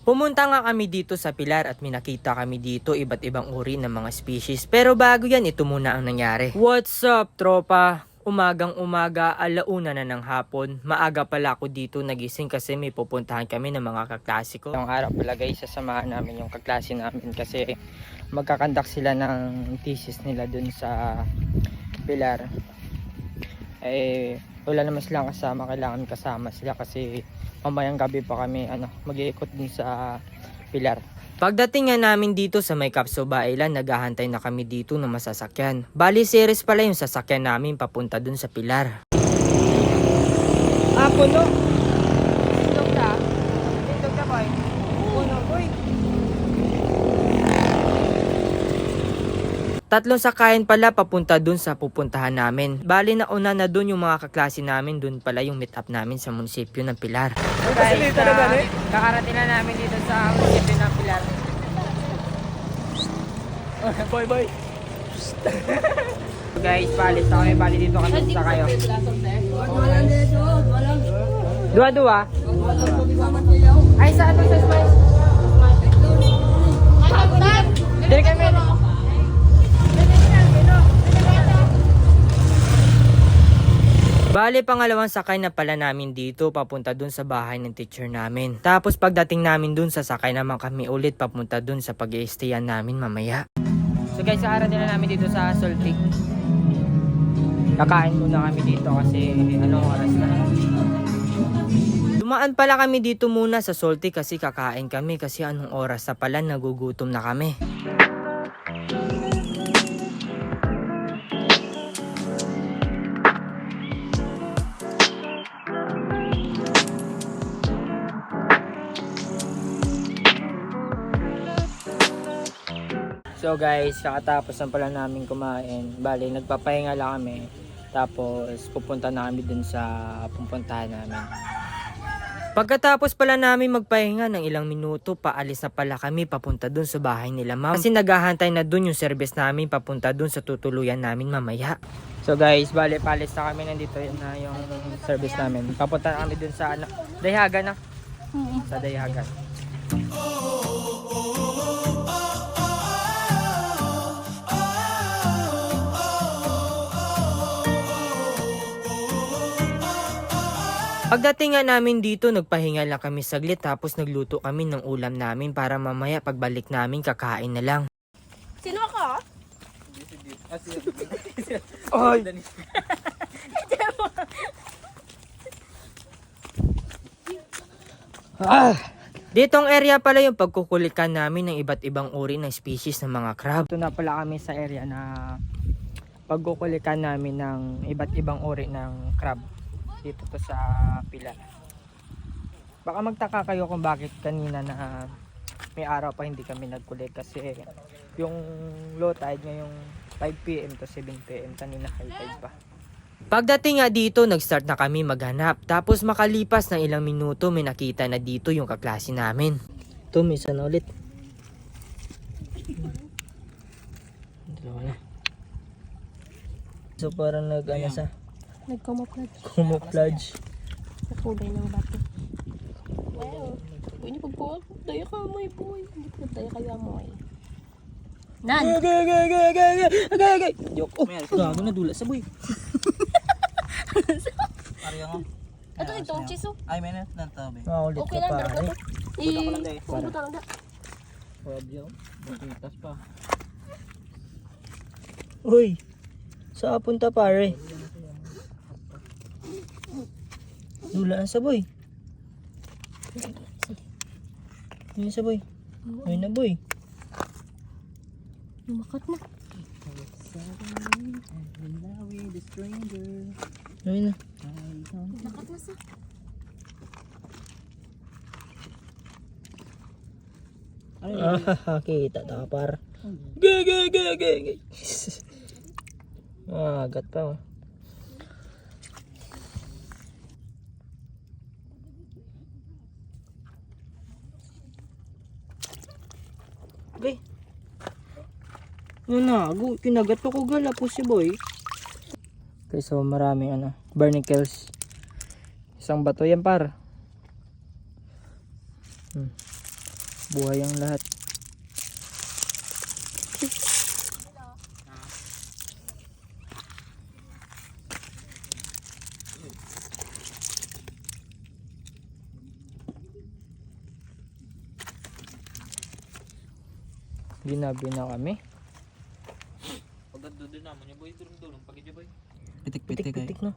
Pumunta nga kami dito sa Pilar at minakita kami dito iba't ibang uri ng mga species. Pero bago yan, ito muna ang nangyari. What's up, tropa? Umagang umaga, 1:00 na ng hapon. Maaga pala ako dito nagising kasi may pupuntahan kami ng mga kaklase ko. Yung araw pala guys, sasamahan namin yung kaklase namin kasi magkakandak sila ng thesis nila dun sa Pilar. Wala naman silang kasama, kailangan kasama sila kasi mamayang gabi pa kami mag-iikot din sa Pilar. Pagdating nga namin dito sa may Capsoba Island, naghahantay na kami dito ng masasakyan. Bali series pala yung sasakyan namin papunta dun sa Pilar. Puno. Tindog na. Tindog na boy. Puno boy. Tatlong sakayan pala papunta dun sa pupuntahan namin. Bali na una na dun yung mga kaklase namin, dun pala yung meet up namin sa munisipyo ng Pilar. So guys, kakarating na namin dito sa munisipyo ng Pilar. Boy boy. Guys, palis na kami, bali dito kami sa kayo. Dua-dua. Ay, sa ano sa spice? Dili kami. Bale, pangalawang sakay na pala namin dito papunta dun sa bahay ng teacher namin. Tapos pagdating namin dun, sasakay naman kami ulit papunta dun sa pag-i-stayan namin mamaya. So guys, araw din na namin dito sa Soltic. Kakain muna kami dito kasi anong oras na. Dumaan pala kami dito muna sa Soltic kasi kakain kami kasi anong oras na pala, nagugutom na kami. So guys, kakatapos na pala namin kumain. Bali, nagpapahinga lang kami. Tapos pupunta na kami dun sa pupuntahan namin. Pagkatapos pala namin magpahinga ng ilang minuto, paalis na pala kami papunta dun sa bahay nila ma'am. Kasi naghahantay na dun yung service namin papunta dun sa tutuluyan namin mamaya. So guys, bali paalis na kami, nandito na yung service namin. Papunta na kami dun sa Dayhagan na. Sa Dayhagan. Pagdating nga namin dito, nagpahinga lang kami saglit tapos nagluto kami ng ulam namin para mamaya pagbalik namin kakain na lang. Sino ka? Ay! Ditong area pala yung pagkukulikan namin ng iba't ibang uri ng species ng mga crab. Ito na pala kami sa area na pagkukulikan namin ng iba't ibang uri ng crab. Dito to sa Pilar. Baka magtaka kayo kung bakit kanina na may araw pa hindi kami nagkulit kasi yung low tide ngayong 5 PM to 7 PM, kanina high tide pa. Pagdating nga dito, nag-start na kami maghanap. Tapos makalipas ng ilang minuto, may nakita na dito yung kaklase namin. Ito, may isa na ulit. Dalawa na. So parang sa camouflage. Sa kulay ng bato. Wow. Pwede ko po. Daya ka mo po. Hindi po daya kayo mo. Nan! Agay! Joke. Oh, gago na dula sa boy. Ariyo mo. Ito, chiso. Ay, minute lang tabi. Ulit Okay ka lang, pare. dalawa to. Pumunta lang na. Probyo. Bakitas pa. Uy, saan punta pare? Dula sa boy. Ayun sa boy. Ayun na boy. Lumakat na. Ayun na. Lumakat na sa. Kita ta par. Gay. Agat pa. Okay. Kinagat pa ko gala po si boy. Okay, so maraming barnacles. Isang bato yan par. Buhay ang lahat. Ginabi na kami. Paganda din naman yung boy, dulong pagidya boy. Pitik-pitik no.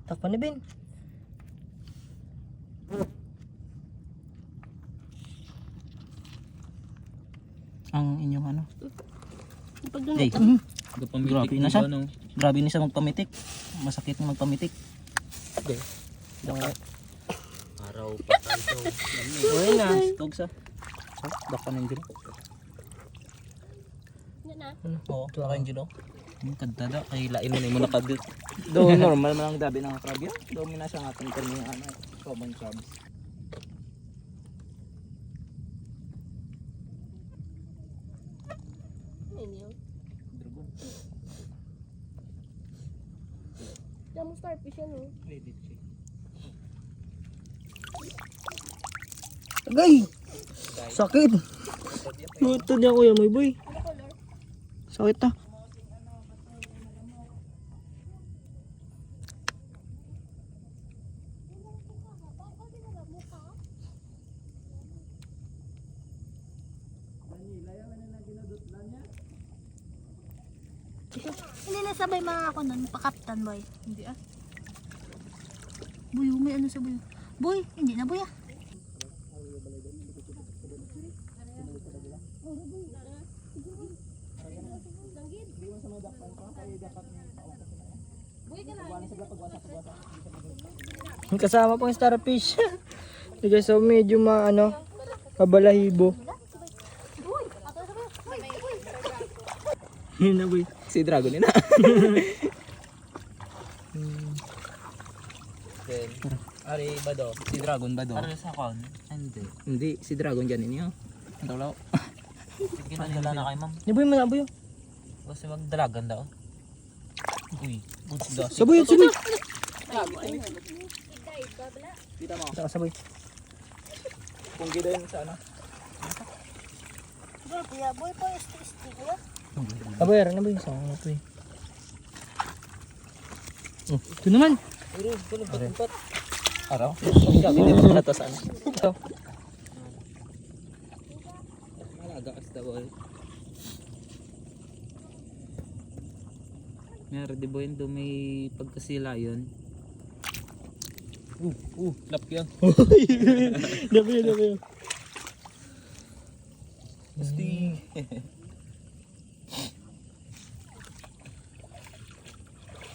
Takpan na Ben. Ang inyong ano? Pag Ay, Grabe na siya. Grabe na siya magpamitik. Masakit na magpamitik. Okay. araw pa tayo. Buhay na. Tog sa. Baka ng dilo. Yan na. Oo, baka ng dilo. Kadada kay lain mo na mo nakadit. Do normal man ang dabi ng crab yan. Do mina siya nga tangkar niya ano, common crabs. Ayun yun. Yan mo starfish yan oh. Agay! Sakit! Ito niya kuya may boy. Ano color? Sakit na. Hindi nasabay mga ako nun, pa-captain boy. Hindi ah. Boy, may ano sa boy. Boy, hindi na boy ah. Kasama pang starfish. Sige, so medyo maano, kabalahibo. Yun na boy. Si Dragon ina. Then, Ari bado, si Dragon bado. para sa kon, hindi. Hindi, si Dragon diyan inyo. Ang tawlaw. Ginadala na kay ma'am. Ni boy man boy. Kasi magdalagan daw. Uy, budda. Saboy, saboy. Kita mo. Saka saboy. Kung gidayon sa ano. Boy, kuya, boy po, isti kuya. Saboy, na boy. Saka nga boy. Oh, ito naman. Araw. Gabi din mo na to sa ano. Ito. Malaga asta boy. Meron di boy do may pagkasila yun. Lap yan. Dabi. Gusti.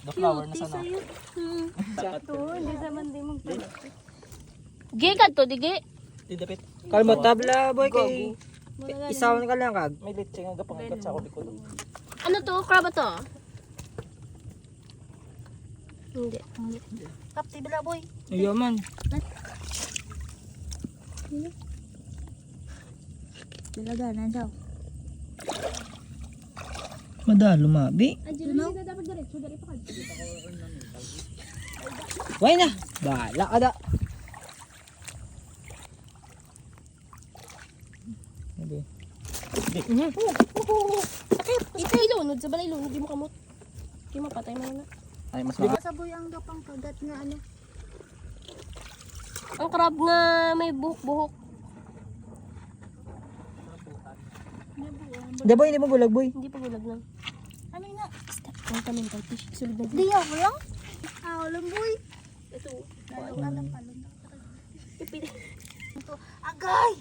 The flower na sana. Sakto, hindi naman din mong Gi ka to, digi. Didapit. Kalmo tabla boy kay isawan ka lang kag. May litseng ang gapangagat sa ako likod. Ano to? Crab ba to? Hindi. Kapti bila boy. Ayo man. Dilaganan daw. Madalo mabi. Andiyan na dapat diretso dari pa ka. Why na? Bala ka da. Hindi. Sakit. Ito ilunod sa balay lunod di mo kamot. Kaya mapatay mo na. Ay mas Sa boy ang gapang kagat nga ano. Ang crab nga may buhok-buhok. Da boy, hindi mo bulag boy. Hindi pa gulag na. Ano nga? Ang tamintal fish. Sulod na Di ako lang. Ako lang boy. ito. Alam. Pipili. Ito. Agay!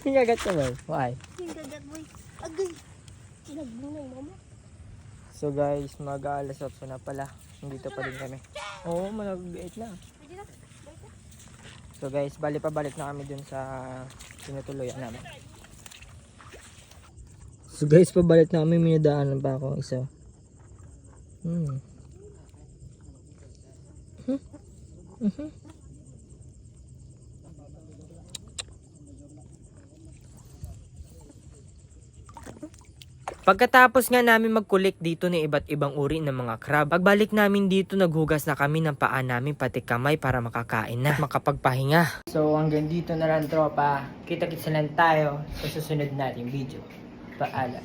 Hinagat ka ba? Why? Yung kagat boy. Agay! Kinagbong na yung mama. So guys, mag-aalas 8 na pala. Nandito pa din kami. Oo, mag-8 na. So guys, balik na kami dun sa tinutuluyan namin. So guys, pabalik na kami. Minadaanan pa ako isa. Pagkatapos nga namin mag-collect dito ng iba't ibang uri ng mga crab, pagbalik namin dito naghugas na kami ng paa namin pati kamay para makakain na, makapagpahinga. So hanggang dito na lang tropa, kita-kits na lang tayo sa susunod nating video. Paalam.